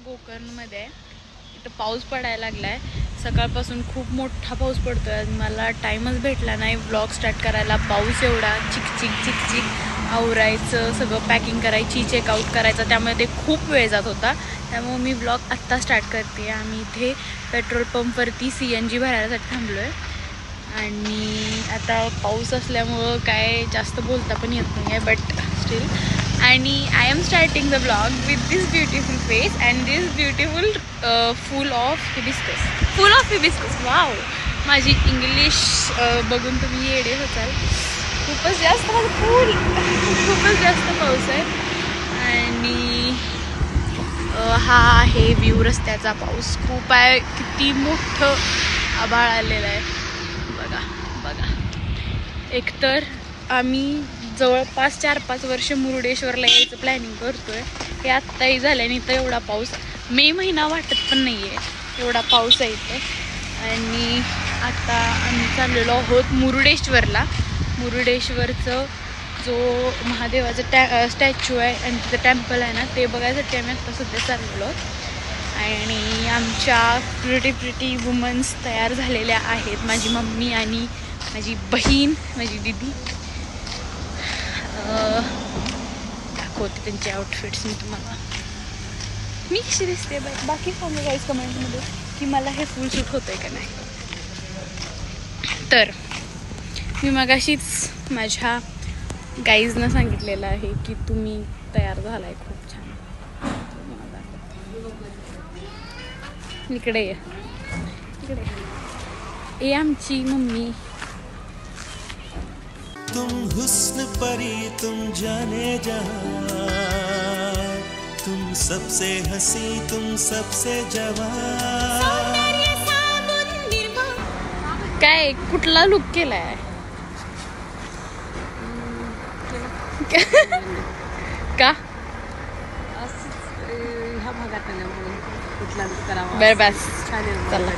गोकर्णमध्ये आहे. इथं पाऊस पडायला लागलाय. सकाळपासून खूप मोठा पाऊस पडतोय. मला टाइमच भेटला नाही व्लॉग स्टार्ट करायला. पाऊस एवढा चिकचिक आवरायचं, सगळं पॅकिंग करायची, चेकआउट करायचं, त्यामुळे ते खूप वेळ जात होता. त्यामुळे मी व्लॉग आत्ता स्टार्ट करते. आम्ही इथे पेट्रोल पंपवरती CNG भरायसाठी थांबलो आहे. आणि आता पाऊस असल्यामुळं काय जास्त बोलता पण येत नाही आहे, बट स्टील. आणि I am starting the blog with this beautiful face and this beautiful full of hibiscus. Wow, माझी इंग्लिश बघून तुम्ही येडे होताल. खूपच जास्त पाऊस आहे. आणि हा आहे व्ह्यू रस्त्याचा. पाऊस खूप आहे, किती मोठं आभाळ आलेलं आहे. बघा. एकतर आम्ही जवळपास 4-5 वर्ष मुरुडेश्वरला यायचं प्लॅनिंग करतोय. हे आत्ताही झाल्याने तर एवढा पाऊस, मे महिना वाटत पण नाही आहे एवढा पाऊस आहे इथे. आणि आता आम्ही चाललेलो आहोत मुरुडेश्वरला. मुरुडेश्वरचं जो महादेवाचं स्टॅच्यू आहे आणि तिथं टेम्पल आहे ना, ते बघायसाठी आम्ही आत्ता सध्या चाललेलो आहोत. आणि आमच्या प्रिटी वुमन्स तयार झालेल्या आहेत. माझी मम्मी आणि माझी बहीण, माझी दीदी. दाखवते त्यांचे आउटफिट्स मी तुम्हाला. मी कशी दिसते बाकी सांगा गाईज कमेंटमध्ये की मला हे फुल सूट होतंय का नाही. तर मी मगाशीच माझ्या गाईजनं सांगितलेलं आहे की तुम्ही तयार झालाय खूप छान. इकडे ये आमची मम्मी. तुम हुस्न परी तुम जाने जहां, तुम सबसे हंसी तुम सबसे जवान. काय कुठला लुक केलाय? का ह्या भागात कुठला करावा. बरं बस चला.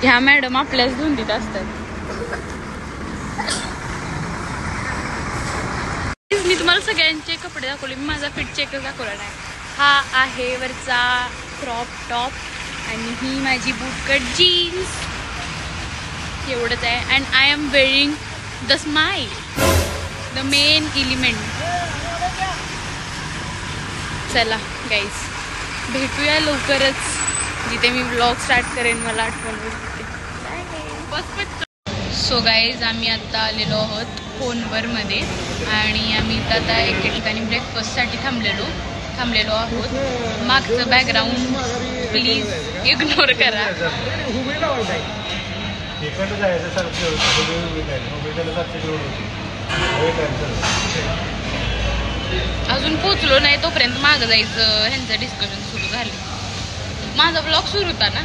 ह्या मॅडम आपल्याच धुंदीत असतात. मी तुम्हाला सगळ्यांचे कपडे दाखवले, मी माझा फिट चेकच दाखवला नाही. हा आहे वरचा क्रॉप टॉप आणि ही माझी बूटकट जीन्स. एवढंच आहे. And I am wearing the smile, the main element. चला गाईज, भेटूया लवकरच जिथे मी व्लॉग स्टार्ट करेन. मला आठवण होते. सो गाईज, आम्ही आत्ता आलेलो आहोत फोनवरमध्ये आणि आम्ही आता एके ठिकाणी ब्रेकफास्टसाठी थांबलेलो आहोत. मागचं बॅकग्राऊंड प्लीज इग्नोर करा. अजून पोचलो नाही तोपर्यंत मागं जायचं ह्यांचं डिस्कशन सुरू झालं. माझा ब्लॉग सुरू होता ना.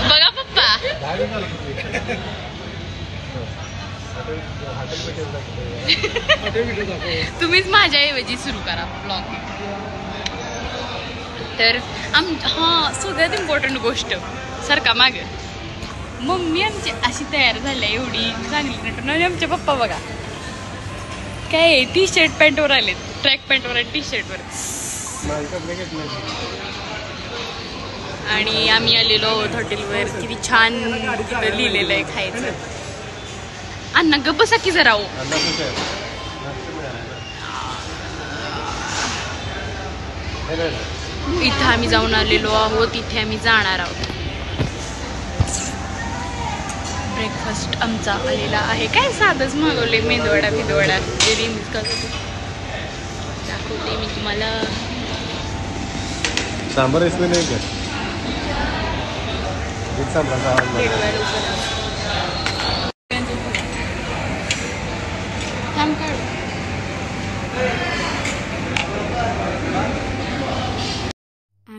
बघा पप्पा, तुम्हीच माझ्याऐवजी सुरू करा ब्लॉग. तर सगळ्यात इम्पॉर्टंट गोष्ट सारखा मागे मम्मी आमची अशी तयार झाल्या एवढी चांगली नटून. आणि आमचे पप्पा बघा काय टी-शर्ट पॅन्टवर आले, ट्रॅक पॅन्टवर आणि टी-शर्टवर. आणि आम्ही आलेलो आहोत हॉटेलवर. किती छान लिहिलेलं आहे खायचं. अण्णा ग बसा की जरा. इथं आम्ही जाऊन आलेलो आहोत, इथे आम्ही जाणार आहोत. ब्रेकफास्ट आमचा आलेला आहे. काय साधंच मागवले, मेंदवडा दाखवते मी तुम्हाला. सांबार इसमें नहीं क्या?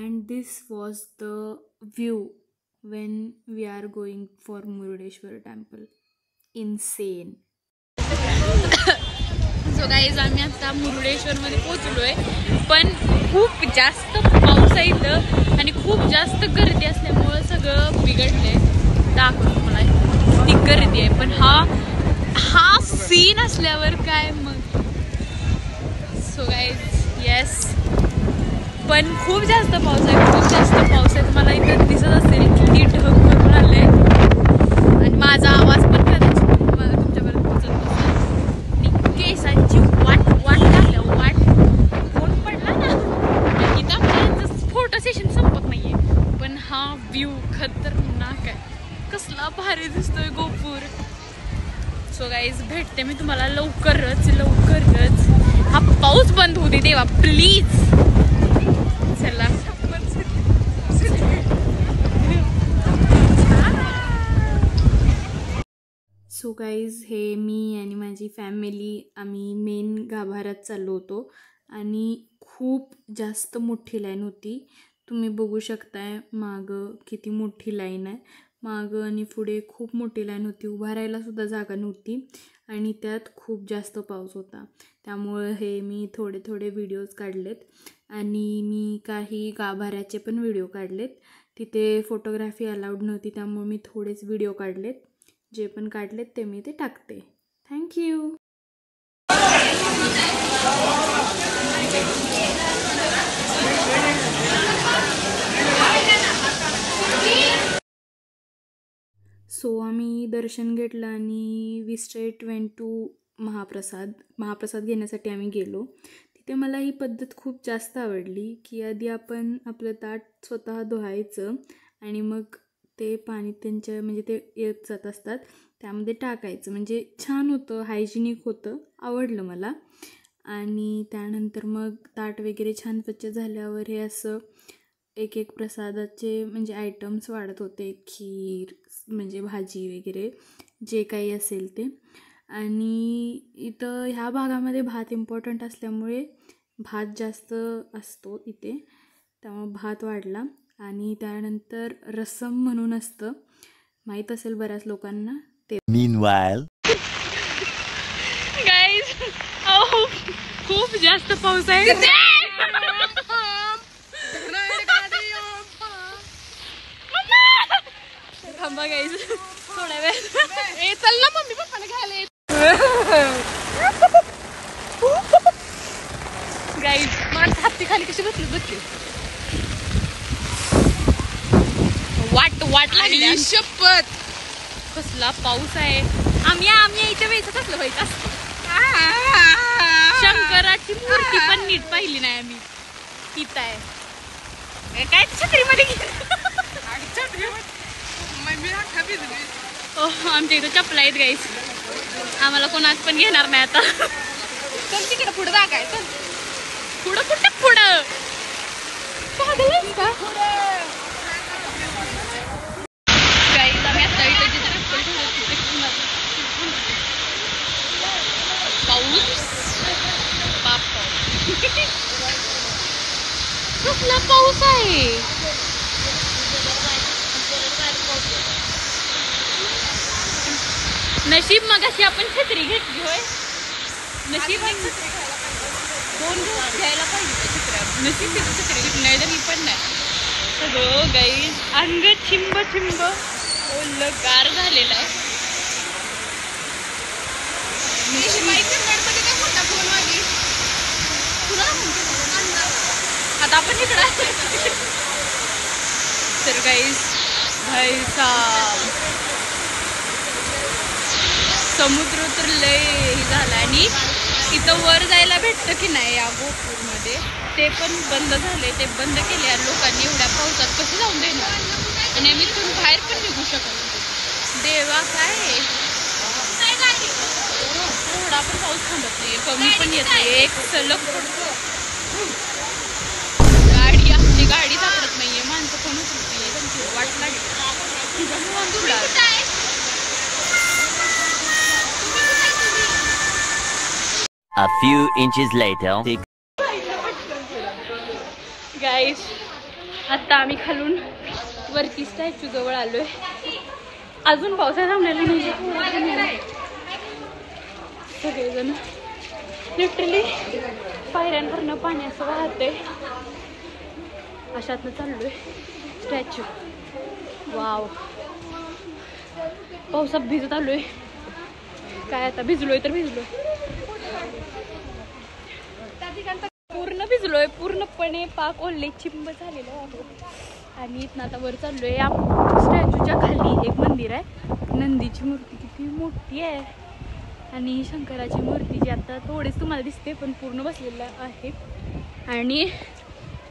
And this was the view when we are going for Murudeshwar temple. Insane. So guys, आम्ही आता मुरुडेश्वरमध्ये पोचलोय. पण खूप जास्त पाऊस आहे इथं आणि खूप जास्त गर्दी असल्यामुळं सगळं बिघडलंय. दाखवतो मला ती गर्दी आहे. पण हा क्लीन असल्यावर काय मग. सो गाईज येस, पण खूप जास्त पाऊस आहे, खूप जास्त पाऊस आहे. तुम्हाला इथं दिसत असेल किती ढग भरून आले आणि माझा आवाज पण कदाचित तुम्हाला तुमच्यापर्यंत पोहोचत नसेल. केसांची वाट लागल्या, वाट कोण पडला ना. इथं आमचं फोटो सेशन संपत नाहीये, पण हा व्ह्यू खतरनाक आहे. कसला भारी दिसतोय गोपूर. सो गाईज भेटते मी तुम्हाला लवकरच. हा पाऊस बंद होऊ दे देवा प्लीज. चला सो गाईज हे मी आणि माझी फॅमिली आम्ही मेन गाभाऱ्यात चाललो होतो आणि खूप जास्त मोठी लाईन होती. तुम्ही बघू शकताय मागं किती मोठी लाईन आहे. मागं आणि पुढे खूप मोठी लाईन होती, उभा राहायला सुद्धा जागा नव्हती आणि त्यात खूप जास्त पाऊस होता. त्यामुळं हे मी थोडे व्हिडिओज काढलेत आणि मी काही गाभाऱ्याचे पण व्हिडिओ काढलेत. तिथे फोटोग्राफी अलाउड नव्हती त्यामुळे मी थोडेच व्हिडिओ काढलेत. जे पण काढलेत ते मी ते टाकते. थँक्यू. सो आम्ही दर्शन घेतलं आणि वी स्ट्रेट वेंट टू महाप्रसाद घेण्यासाठी आम्ही गेलो. तिथे मला ही पद्धत खूप जास्त आवडली की आधी आपण आपलं ताट स्वतः धुवायचं आणि मग ते पाणी त्यांच्या म्हणजे ते येत जात असतात त्यामध्ये टाकायचं. म्हणजे छान होतं, हायजिनिक होतं, आवडलं मला. आणि त्यानंतर मग ताट वगैरे छान स्वच्छ झाल्यावर हे असं एक प्रसादाचे म्हणजे आयटम्स वाढत होते. खीर म्हणजे भाजी वगैरे जे काही असेल ते. आणि इथं ह्या भागामध्ये भात इम्पॉर्टंट असल्यामुळे भात जास्त असतो इथे, त्यामुळे भात वाढला. आणि त्यानंतर रसम म्हणून असतं, माहीत असेल बऱ्याच लोकांना ते. Meanwhile, गाईज खूप जास्त पाऊस आहे. थांबा गाईज थोड्या वेळ. चल ना मम्मी पप्पाला घ्यायला. गाईज माणसं हाती खाली कशी बसली वाट लागली शपथ. कसला पाऊस आहे. आम्ही यायच्या वेळेस कसलं व्हायचं असतं. शंकराची मूर्ती पण नीट पाहिली नाही आम्ही. तिथं आहे काय छत्रीमध्ये आमच्या इथं चपला आहेत गाईस. आम्हाला कोणाच पण घेणार नाही आता. चल तिकडं पुढं जागाय. चल पुढं पुढं गाईस आम्ही आता इथं पाऊस बाप कसला पाऊस आहे. नशीब मगाशी आपण छत्री घेतली होय. नशीब 2 दिवस घ्यायला पाहिजे छत्र्या. नशीब तिथं छत्री घेतली नाही तर मी पण नाही. सगळं गाई अंग चिंब ओलं गार झालेलं आहे. आता आपण इकडं तर गाईस भाई साहब समुद्र तर लय झाला. आणि इथं वर जायला भेटतं की नाही या गोपूरमध्ये ते पण बंद झाले. ते बंद केले लोकांनी. एवढ्या पावसात कसं जाऊन देणार. आणि आम्ही इथून बाहेर पण निघू शकत. देवा काय थोडा पण पाऊस थांबत नाही, कमी पण येत नाही. एक सलग पडतो. आपली गाडी सापडत नाहीये. माणसं पण उतरत नाहीये. त्यांची वाट लागली. A few inches later. गाईस आता आम्ही खालून वरती स्टॅच्यू जवळ आलोय. अजून पावसात थांबलेला नाही. सगळेजण लिटरली पायऱ्यांवरनं पाणी असं वाहतंय. अशातनं चाललोय स्टॅच्यू. वाव पावसात भिजत आलोय. काय आता भिजलोय तर भिजलो, पूर्ण भिजलोय, पूर्णपणे पाक ओले चिंब झालेलं आहे. आणि इथनं आता वर चाललोय. या स्टॅच्यूच्या खाली एक मंदिर आहे, नंदीची मूर्ती किती मोठी आहे, आणि शंकराची मूर्ती जी आता थोडीच तुम्हाला दिसते पण पूर्ण बसलेलं आहे. आणि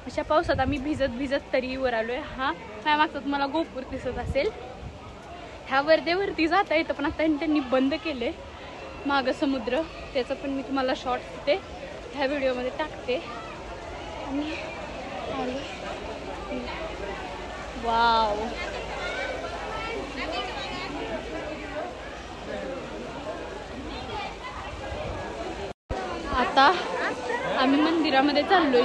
अशा पावसात आम्ही भिजत भिजत तरी वर आलोय. हा काय मागचं तुम्हाला गोपूर दिसत असेल, ह्या वरती जाता येतं पण आता त्यांनी बंद केले. मागं समुद्र, त्याचं पण मी तुम्हाला शॉर्ट्स ते ह्या व्हिडिओमध्ये टाकते. आणि वाव, आता आम्ही मंदिरामध्ये चाललोय.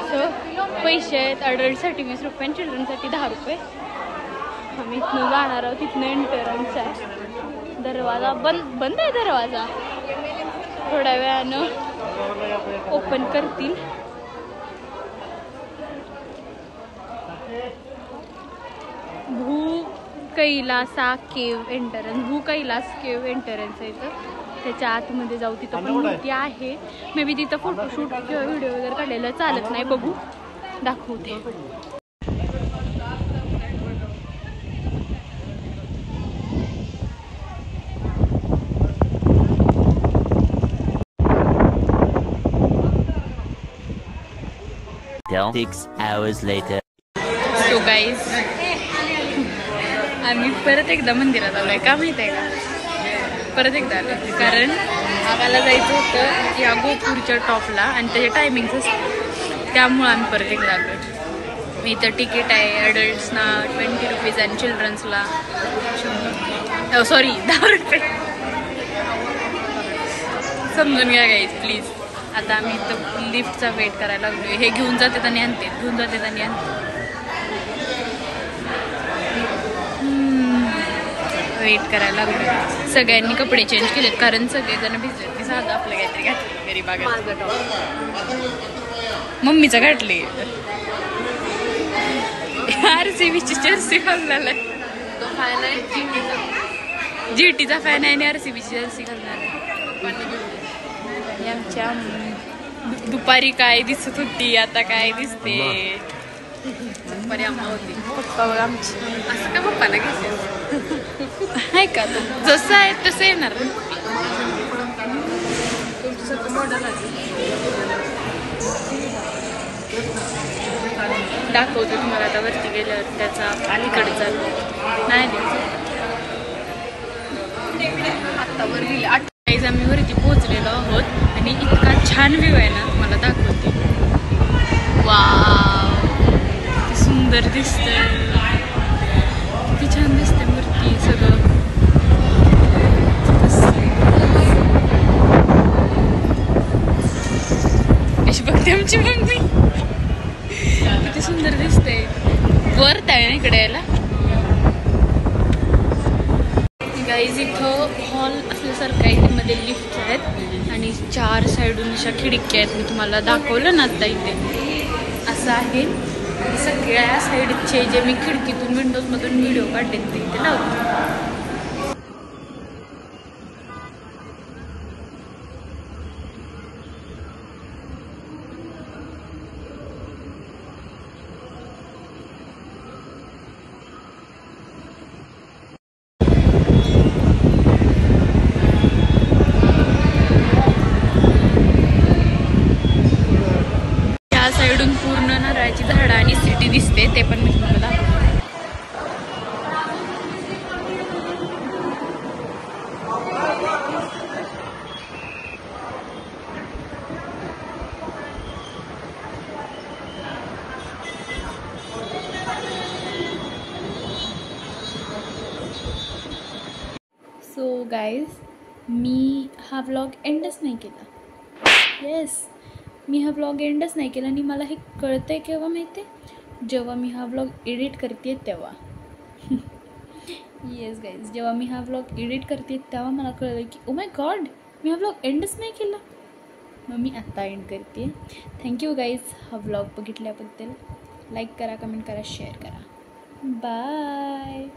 पैसे आहेत, अडल्टसाठी 20 रुपये आणि चिल्ड्रनसाठी 10 रुपये. आम्ही इथनं जाणार आहोत. इथनं एंट्रन्स आहे. दरवाजा बंद आहे. दरवाजा थोड्या वेळानं ओपन करतील. भू कैलासा केव एंट्रन्स आहे इथं. त्याच्या आतमध्ये जाऊ, तिथं पण मूर्ती आहे. मे बी तिथं फोटोशूट किंवा व्हिडिओ वगैरे काढलेलं चालत नाही, बघू दाखवते. Till 6 hours later. So guys, आम्ही परत एकदा मंदिरात आलोय. का माहित आहे का, परत एकदा आलोय कारण आम्हाला जायचं होतं या गोपूरच्या टॉपला आणि त्याचे टायमिंग्स असतात, त्यामुळं आम्ही परत एकदा आलोय. इथं तिकीट आहे अडल्ट्सना 20 रुपीज आणि चिल्ड्रन्सला 10 रुपये. समजून घ्या गाईज प्लीज. आता आम्ही इथं लिफ्टचा वेट करायला लागलोय. हे घेऊन जातात आणि आणते. वेट करायला लागलो. सगळ्यांनी कपडे चेंज केलेत कारण सगळेजण भिजले. मी साधं आपलं काहीतरी घातलं गरीब मम्मीचं घातले. RCBची जर्सी घालणार आहे. GTचा फॅन आहे आणि RCBची जर्सी घालणार आहे. आमच्या दुपारी काय दिसत होती, आता काय दिसते. दुपारी आम्हा होती. पप्पा बघा आमची. असं का पप्पाला घ्यायचं आहे का, तो जसं आहे तसं येणार. दाखवतो तुम्हाला आता वरती गेल्यावर त्याचा अलीकडचा नाही आत्ता वर गेले. आम्ही वरती पोहोचलेलो आहोत आणि इतका छान व्ह्यू आहे ना, मला दाखवते. वाव, किती सुंदर दिसतंय, किती छान दिसते मूर्ती सगळं. अशी बघते आमची मम्मी, किती सुंदर दिसते. वर्थ आहे ना इकडे यायला. गाईज इथं हॉल असल्यासारखं आहे, मध्ये लिफ्ट आहेत आणि 4 साईडून अशा खिडक्या आहेत. मी तुम्हाला दाखवलं ना आता, इथे असं आहे. सगळ्या साईडचे जे मी खिडकीतून विंडोजमधून व्हिडिओ काढले ते इथे लावतो. पूर्ण नारळाची झाडं आणि सिटी दिसते, ते पण मी तुम्हाला दाखवते. सो गाईज, मी हा व्लॉग एंडच नाही केला. येस, मी हा व्लॉग एंडच नाही केला आणि मला हे कळतं आहे केव्हा माहिती आहे, जेव्हा मी हा व्लॉग एडिट करते तेव्हा. येस गाईज, जेव्हा मी हा व्लॉग एडिट करते तेव्हा मला कळलं की ओ माय गॉड, मी हा व्लॉग एंडच नाही केला. मग मी आत्ता एंड करते. थँक्यू गाईज हा व्लॉग बघितल्याबद्दल. लाईक करा, कमेंट करा, शेअर करा. बाय.